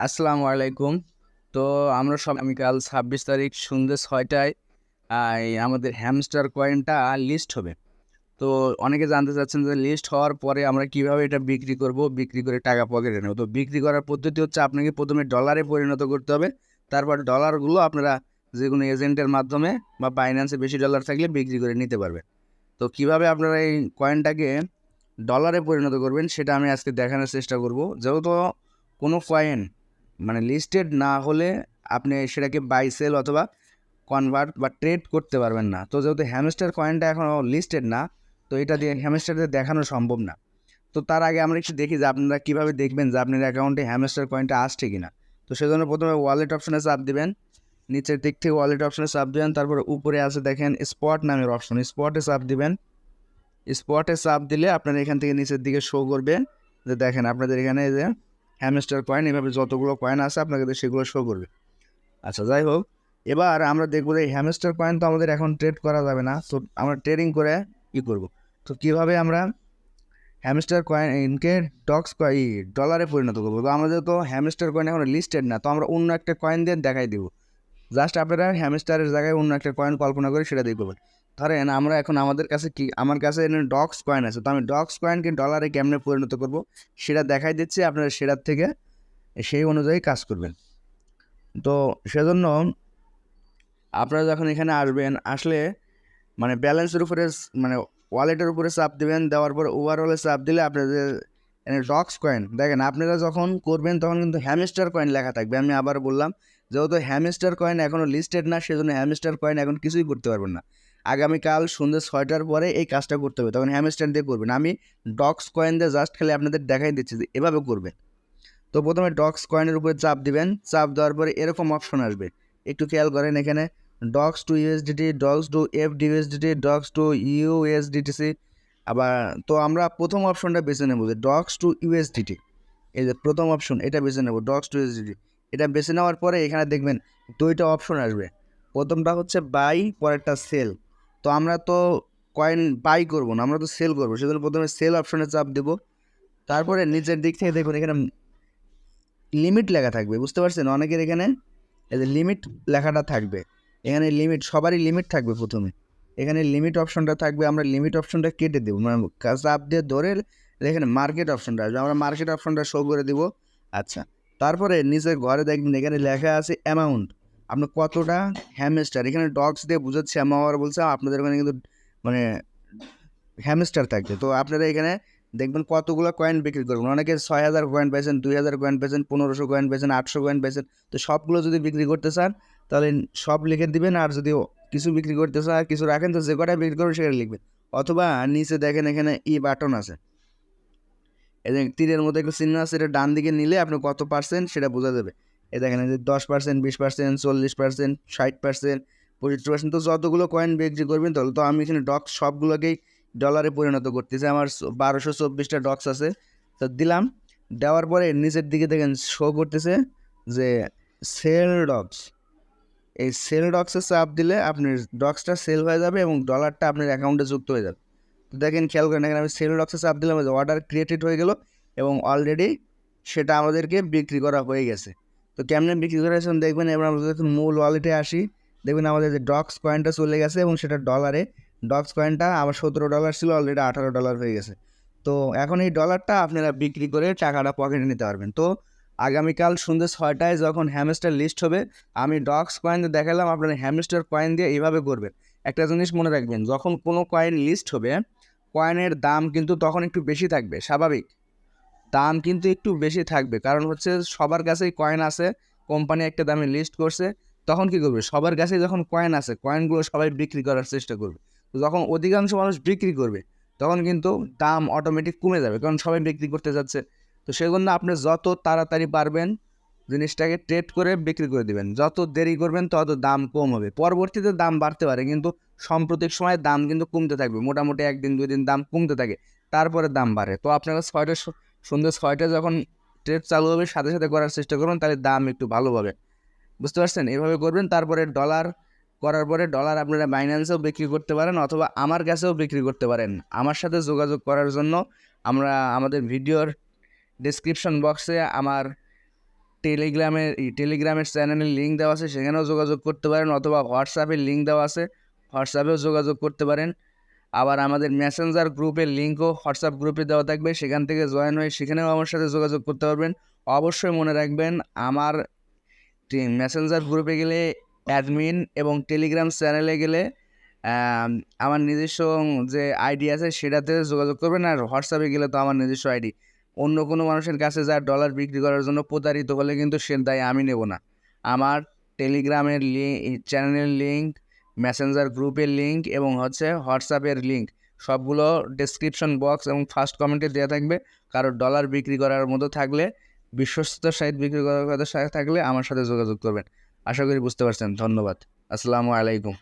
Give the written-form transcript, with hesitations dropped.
আসসালামু আলাইকুম। তো আমরা সব আগামীকাল ২৬ তারিখ সন্ধ্যে ৬টায় আমাদের হ্যামস্টার কয়েনটা লিস্ট হবে। তো অনেকে জানতে চাচ্ছেন যে লিস্ট হওয়ার পরে আমরা কিভাবে এটা বিক্রি করব, বিক্রি করে টাকা পকেটে নেব। তো বিক্রি করার পদ্ধতি হচ্ছে আপনাকে প্রথমে ডলারে পরিণত করতে হবে। তারপর ডলারগুলো আপনারা যেকোনো এজেন্টের মাধ্যমে বা বাইন্যান্সে বেশি ডলার থাকলে বিক্রি করে নিতে পারবেন। তো কিভাবে আপনারা এই কয়েনটাকে ডলারে পরিণত করবেন সেটা আমি আজকে দেখানোর চেষ্টা করব। যেহেতু কোনো কয়েন মানে লিস্টেড না হলে আপনি সেটাকে বাই সেল অথবা কনভার্ট বা ট্রেড করতে পারবেন না। তো যেহেতু হ্যামস্টার কয়েনটা এখনও লিস্টেড না, তো এটা দিয়ে হ্যামস্টারদের দেখানো সম্ভব না। তো তার আগে আমরা একটু দেখি যে আপনারা কীভাবে দেখবেন যে আপনার অ্যাকাউন্টে হ্যামস্টার কয়েনটা আসছে কিনা। তো সেজন্য প্রথমে ওয়ালেট অপশনে চাপ দিবেন, নিচের দিক থেকে ওয়ালেট অপশনে চাপ দিবেন, তারপর উপরে আছে দেখেন স্পট নামের অপশন, স্পটে চাপ দিবেন। স্পটে চাপ দিলে আপনার এখান থেকে নিচের দিকে শো করবে যে দেখেন আপনাদের এখানে যে হ্যামস্টার কয়েন এভাবে যতগুলো কয়েন আছে আপনাদের সেগুলো শো করবে। আচ্ছা, যাই হোক, এবার আমরা দেখবো যে হ্যামস্টার কয়েন তো আমাদের এখন ট্রেড করা যাবে না। তো আমরা ট্রেডিং করে কি করব। তো কীভাবে আমরা হ্যামস্টার কয়েনকে ডলারে পরিণত করবো। তো আমাদের তো হ্যামস্টার কয়েন এখন লিস্টেড না, তো আমরা অন্য একটা কয়েন দিয়ে দেখাই দিব। জাস্ট আপনারা হ্যামস্টারের জায়গায় অন্য একটা কয়েন কল্পনা করে সেটা দিয়ে করবেন। ধরেন আমরা এখন আমার কাছে ডক্স কয়েন আছে, তো আমি ডক্স কয়েনকে ডলারে কেমনে পরিণত করব সেটা দেখাই দিচ্ছি। আপনারা সেটার থেকে সেই অনুযায়ী কাজ করবেন। তো সেজন্য আপনারা যখন এখানে আসলে মানে ব্যালেন্সের উপরে মানে ওয়ালেটের উপরে চাপ দেবেন, দেওয়ার পর ওভারঅলে চাপ দিলে আপনাদের ডক্স কয়েন দেখেন আপনারা যখন করবেন তখন কিন্তু হ্যামস্টার কয়েন লেখা থাকবে। আমি আবার বললাম, যেহেতু হ্যামস্টার কয়েন এখনও লিস্টেড না, সেজন্য হ্যামস্টার কয়েন এখন কিছুই করতে পারবেন না। আগামীকাল সন্ধ্যে ৬টার পরে এই কাজটা করতে হবে, তখন হ্যামস্টার দিয়ে করবেন। আমি ডক্স কয়েন দিয়ে জাস্ট খালি আপনাদের দেখাই দিচ্ছি যে এভাবে করবেন। তো প্রথমে ডক্স কয়েনের উপরে চাপ দিবেন, চাপ দেওয়ার পরে এরকম অপশন আসবে, একটু খেয়াল করেন এখানে dogs to USDT, dogs to FDUSDT, dogs to USDTC. আবার তো আমরা প্রথম অপশনটা বেছে নেব যে ডক্স টু ইউএসডিটি, এই যে প্রথম অপশন এটা বেছে নেব ডক্স টু ইউএসডিটি। এটা বেছে নেওয়ার পরে এখানে দেখবেন দুইটা অপশন আসবে, প্রথমটা হচ্ছে বাই, পরেরটা সেল। তো আমরা তো কয়েন বাই করবো না, আমরা তো সেল করবো, সেজন্য প্রথমে সেল অপশনে চাপ দেব। তারপরে নিচের দিক থেকে দেখুন এখানে লিমিট লেখা থাকবে, বুঝতে পারছেন? অনেকের এখানে এই যে লিমিট লেখাটা থাকবে, এখানে লিমিট সবারই লিমিট থাকবে। প্রথমে এখানে লিমিট অপশনটা থাকবে, আমরা লিমিট অপশনটা কেটে দেবো, মানে চাপ দিয়ে ধরে এখানে মার্কেট অপশনটা আসবে, আমরা মার্কেট অপশনটা শো করে দিব। আচ্ছা, তারপরে নিচের ঘরে দেখবেন এখানে লেখা আছে অ্যামাউন্ট, আপনি কতটা হ্যামস্টার, এখানে ডগস দিয়ে বুঝাচ্ছে, অ্যামাউন্ট বলছে আপনাদের ওখানে কিন্তু মানে হ্যামস্টার থাকবে। তো আপনারা এখানে দেখবেন কতগুলো কয়েন বিক্রি করবেন। অনেকে ৬,০০০ কয়েন পেয়েছেন, ২,০০০ কয়েন পেয়েছেন, ১৫০০ কয়েন পেয়েছেন, ৮০০ কয়েন পেয়েছেন। তো সবগুলো যদি বিক্রি করতে চান তাহলে সব লিখে দিবেন, আর যদি কিছু বিক্রি করতে চান আর কিছু রাখেন তো যে কটাই বিক্রি করবেন সেটা লিখবেন। অথবা নিচে দেখেন এখানে বাটন আছে, এই যে তীরের মধ্যে একটা চিহ্ন আছে, এটা ডান দিকে নিলে আপনি কত পার্সেন্ট সেটা বোঝা যাবে। এই দেখেন যে ১০%, ২০%, ৪০%, ৬০%, ৭৫%। তো যতগুলো কয়েন বিক্রি করবেন তাহলে তো আমি এখানে ডক্স সবগুলোকেই ডলারে পরিণত করতেছি। আমার ১২২৪টা ডক্স আছে, তো দিলাম। দেওয়ার পরে নিচের দিকে দেখেন শো করতেছে যে সেল ডক্স। এই সেল ডক্সে চাপ দিলে আপনার ডক্সটা সেল হয়ে যাবে এবং ডলারটা আপনার অ্যাকাউন্টে যুক্ত হয়ে যাবে। তো দেখেন খেয়াল করেন এখানে আমি সেল ডক্সে চাপ দিলাম, অর্ডার ক্রিয়েটেড হয়ে গেল এবং অলরেডি সেটা আমাদেরকে বিক্রি করা হয়ে গেছে। তো কেমনে বিক্রি করেছেন দেখবেন। এবার আমরা যদি মূল ওয়ালেটে আসি, দেখবেন আমাদের যে ডক্স কয়েনটা চলে গেছে এবং সেটা ডলারে, ডক্স কয়েনটা আবার $17 ছিল, অলরেডি $18 হয়ে গেছে। তো এখন এই ডলারটা আপনারা বিক্রি করে টাকাটা পকেটে নিতে পারবেন। তো আগামীকাল সন্ধ্যে ৬টায় যখন হ্যামস্টার লিস্ট হবে, আমি ডক্স কয়েন দিয়ে দেখালাম, আপনারা হ্যামস্টার কয়েন দিয়ে এইভাবে করবেন। একটা জিনিস মনে রাখবেন, যখন কোনো কয়েন লিস্ট হবে কয়েনের দাম কিন্তু তখন একটু বেশি থাকবে, স্বাভাবিক। দাম কিন্তু একটু বেশি থাকবে, কারণ হচ্ছে সবার কাছেই কয়েন আছে, কোম্পানি একটা দামে লিস্ট করছে। তখন কি করবে, সবার কাছেই যখন কয়েন আছে কয়েনগুলো সবাই বিক্রি করার চেষ্টা করবে। তো যখন অধিকাংশ মানুষ বিক্রি করবে তখন কিন্তু দাম অটোমেটিক কমে যাবে, কারণ সবাই বিক্রি করতে যাচ্ছে। তো সেজন্য আপনি যত তাড়াতাড়ি পারবেন জিনিসটাকে ট্রেড করে বিক্রি করে দিবেন। যত দেরি করবেন তত দাম কম হবে, পরবর্তীতে দাম বাড়তে পারে, কিন্তু সাম্প্রতিক সময়ে দাম কিন্তু কমতে থাকবে। মোটামুটি ১ দিন ২ দিন দাম কমতে থাকে, তারপরে দাম বাড়ে। তো আপনারা সন্ধ্যে ৬টায় যখন ট্রেড চালু হবে সাথে সাথে করার চেষ্টা করবেন, তাহলে দাম একটু ভালো হবে, বুঝতে পারছেন? এভাবে করবেন। তারপরে ডলার করার পরে ডলার আপনারা বাইন্যান্সেও বিক্রি করতে পারেন অথবা আমার কাছেও বিক্রি করতে পারেন। আমার সাথে যোগাযোগ করার জন্য আমাদের ভিডিওর ডেসক্রিপশন বক্সে আমার টেলিগ্রামের চ্যানেলের লিঙ্ক দেওয়া আছে, সেখানেও যোগাযোগ করতে পারেন, অথবা হোয়াটসঅ্যাপের লিঙ্ক দেওয়া আছে, হোয়াটসঅ্যাপেও যোগাযোগ করতে পারেন। আবার আমাদের মেসেঞ্জার গ্রুপের লিঙ্কও হোয়াটসঅ্যাপ গ্রুপে দেওয়া থাকবে, সেখান থেকে জয়েন হয়ে সেখানেও আমার সাথে যোগাযোগ করতে পারবেন। অবশ্যই মনে রাখবেন, আমার মেসেঞ্জার গ্রুপে গেলে অ্যাডমিন, এবং টেলিগ্রাম চ্যানেলে গেলে আমার নিজস্ব যে আইডি আছে সেটাতে যোগাযোগ করবেন। আর হোয়াটসঅ্যাপে গেলে তো আমার নিজস্ব আইডি। অন্য কোনো মানুষের কাছে যা ডলার বিক্রি করার জন্য প্রতারিত হলে কিন্তু সে দায় আমি নেব না। আমার টেলিগ্রামের চ্যানেলের লিঙ্ক, মেসেঞ্জার গ্রুপের লিঙ্ক এবং হোয়াটসঅ্যাপের লিঙ্ক সবগুলো ডেসক্রিপশন বক্স এবং ফার্স্ট কমেন্টে দেওয়া থাকবে। কারো ডলার বিক্রি করার মতো থাকলে, বিশ্বস্ত সাইট বিক্রি করার কথা থাকলে আমার সাথে যোগাযোগ করবেন। আশা করি বুঝতে পারছেন। ধন্যবাদ। আসসালামু আলাইকুম।